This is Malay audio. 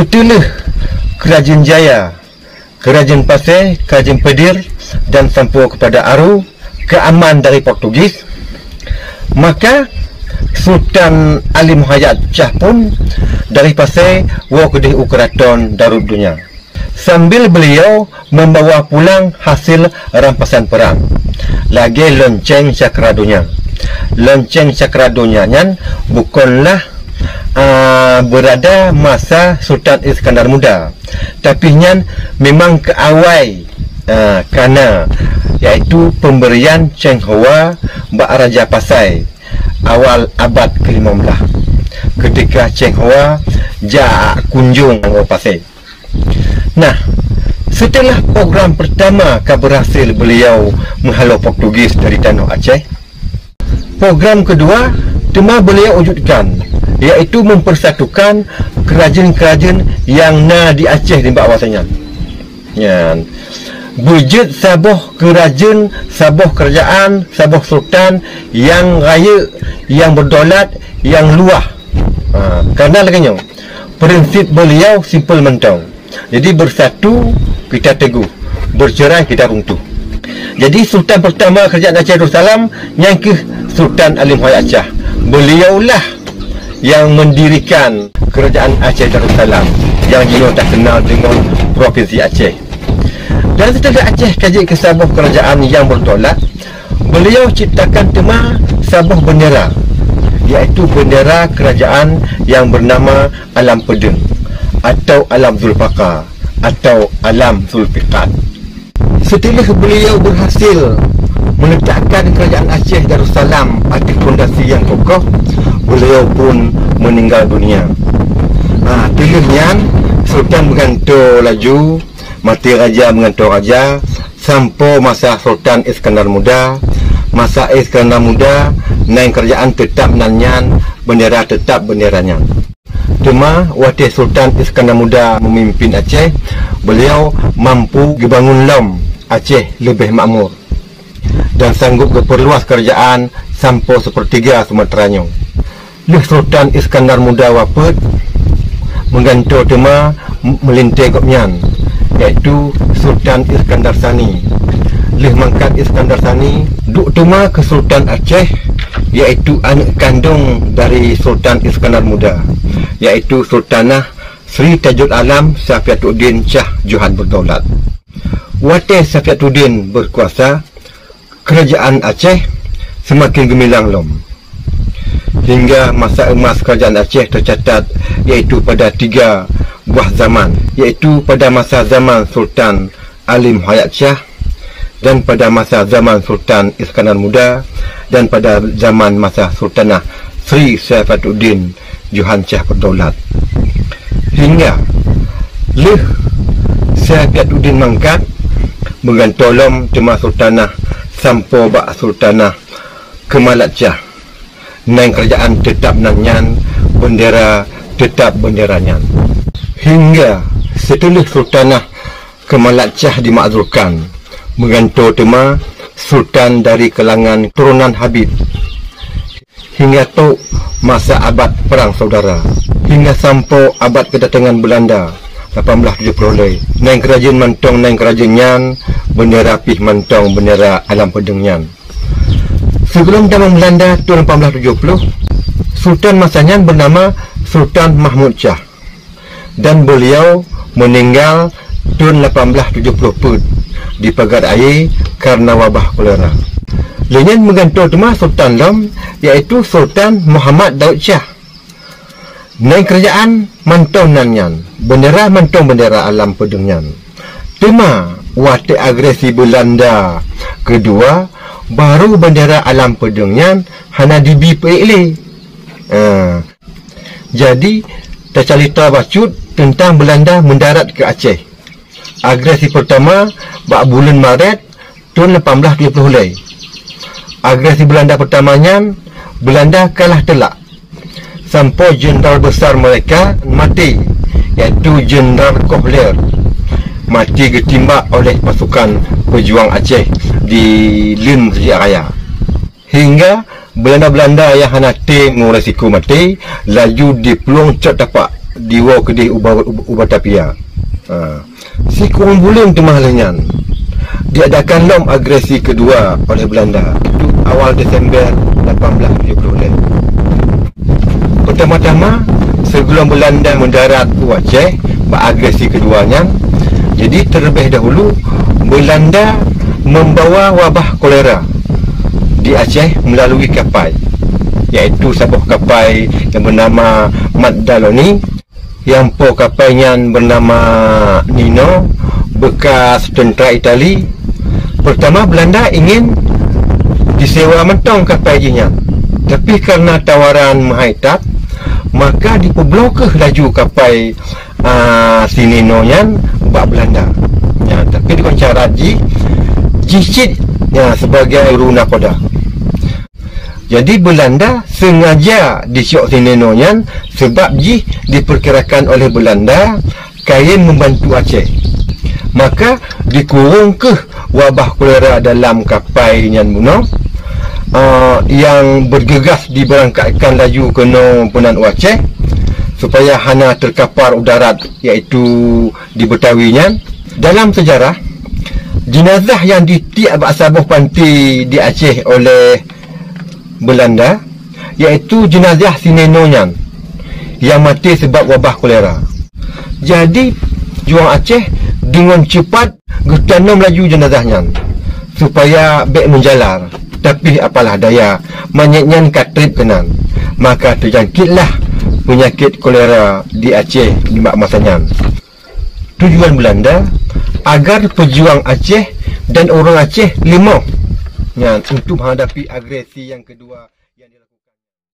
Setelah Kerajaan Jaya, Kerajaan Pasir, Kerajaan Pedir dan sampai kepada Aru, keaman dari Portugis, maka Sultan Ali Muhayyad Shah pun dari Pasir wa kedih Keraton Darud Dunia, sambil beliau membawa pulang hasil rampasan perang lagi lonceng Cakra Dunia. Lonceng Cakra Dunia nyan bukanlah berada masa Sultan Iskandar Muda, tapi nyan memang ke awal kerana iaitu pemberian Cheng Hoa Mbak Raja Pasai awal abad ke-15 ketika Cheng Hoa kunjung ke Pasai. Nah, setelah program pertama berhasil beliau menghalau Portugis dari tanah Aceh, program kedua tema beliau wujudkan, iaitu mempersatukan kerajaan-kerajaan yang di Aceh di bawahnya. Ya, wujud sabuh kerajaan, sabuh kerajaan, sabuh sultan yang raya, yang berdaulat, yang luah. Kerana lagi prinsip beliau simple mentong. Jadi bersatu kita teguh, bercerai kita runtuh. Jadi sultan pertama kerajaan Aceh Darussalam yang ke Sultan Ali Muhayyad Shah. Beliaulah yang mendirikan kerajaan Aceh Darussalam yang juga tak kenal dengan Provinsi Aceh. Dan setelah Aceh kaji ke sabuh kerajaan yang berdaulat, beliau ciptakan tema sabuh bendera, iaitu bendera kerajaan yang bernama Alam Pedeng atau Alam Zulfaqar atau Alam Zulfiqar. Setelah beliau berhasil meletakkan kerajaan Aceh Darussalam atas fondasi yang kokoh, beliau pun meninggal dunia. Tengahnya Sultan bergantung laju, mati raja mengantuk raja, sampai masa Sultan Iskandar Muda. Masa Iskandar Muda, naik kerajaan tetap nanyan, bendera tetap benderanya. Cuma waktu Sultan Iskandar Muda memimpin Aceh, beliau mampu dibangun lom Aceh lebih makmur dan sanggup berperluas kerajaan sampai sepertiga Sumateranya. Leh Sultan Iskandar Muda wafat, menggantung tema melintai kopnyan, iaitu Sultan Iskandar Sani. Leh mangkat Iskandar Sani duk tema ke Sultan Aceh, iaitu anak kandung dari Sultan Iskandar Muda, iaitu Sultanah Sri Tajul Alam Safiatuddin Shah Johan berdaulat. Waktu Safiatuddin berkuasa, kerajaan Aceh semakin gemilang lom. Hingga masa emas kerajaan Aceh tercatat, iaitu pada 3 buah zaman, iaitu pada masa zaman Sultan Ali Muhayyad Shah, dan pada masa zaman Sultan Iskandar Muda, dan pada zaman masa Sultanah Sri Safiatuddin Johan Shah berdaulat. Hingga leh Safiatuddin mangkat, menggantolom tema Sultanah sampai bak Sultanah Kemalat Shah. Naik kerajaan tetap nanyan, bendera tetap benderanya. Hingga setelah Sultanah Kemalat Shah dimakzulkan, menggantung tema Sultan dari kalangan turunan Habib. Hingga tu masa abad Perang Saudara, hingga sampai abad kedatangan Belanda 1870. Naik kerajaan mantong, naik kerajaan nyan, bendera pih mantong, bendera Alam Pedeng nyan. Sebelum zaman Belanda tahun 1870, Sultan masanya bernama Sultan Mahmud Shah, dan beliau meninggal tahun 1870 di pagar air karena wabah kolera. Lenyan menggantung tema Sultan Lom, iaitu Sultan Muhammad Daud Shah. Naik kerajaan mantong nanyan, bendera mantong bendera Alam Pedeng nyan. Tema waktu agresi Belanda kedua, baru bendera Alam Pedeng nyan hana dibipeile. Jadi tak cerita bacut tentang Belanda mendarat ke Aceh. Agresi pertama bak bulan Maret tahun 1870. Agresi Belanda pertamanya, Belanda kalah telak sampai jeneral besar mereka mati, iaitu Jeneral Kohler, mati ditimbak oleh pasukan pejuang Aceh di Lim Raya. Hingga Belanda-Belanda yang hana tengok resiko mati, laju dipelongcot tapak diwa kedih ubat tapia. Si kurang bulan tu mahalnya diadakan lom agresi kedua oleh Belanda itu awal Desember 1870. Pertama-tama sebelum Belanda mendarat di Aceh agresi keduanya, jadi terlebih dahulu Belanda membawa wabah kolera di Aceh melalui kapal, iaitu sebuah kapal yang bernama Maddaloni, yang kapalnya bernama Nino, bekas tentera Itali. Pertama Belanda ingin disewa mentong kapalnya, tapi kerana tawaran Mahaitat maka diperblokir laju kapal si Nino nya bak Belanda. Ya, tapi dengan cara jicit ya, sebagai guru nakoda. Jadi Belanda sengaja disiok si Nino nya sebab diperkirakan oleh Belanda kain membantu Aceh. Maka dikurung ke wabah kolera dalam kapal yang bunuh, yang bergegas diberangkatkan laju ke Punan Aceh supaya hana terkapar udarat, iaitu di Betawinya. Dalam sejarah, jenazah yang ditiak sabuh panti di Aceh oleh Belanda, iaitu jenazah si Nenonya yang mati sebab wabah kolera. Jadi juang Aceh dengan cepat getanam laju jenazahnya supaya bek menjalar. Tapi apalah daya, manyaknya katrip kenan, maka terjangkitlah penyakit kolera di Aceh di masanya. Tujuan Belanda agar pejuang Aceh dan orang Aceh lemah untuk menghadapi agresi yang kedua.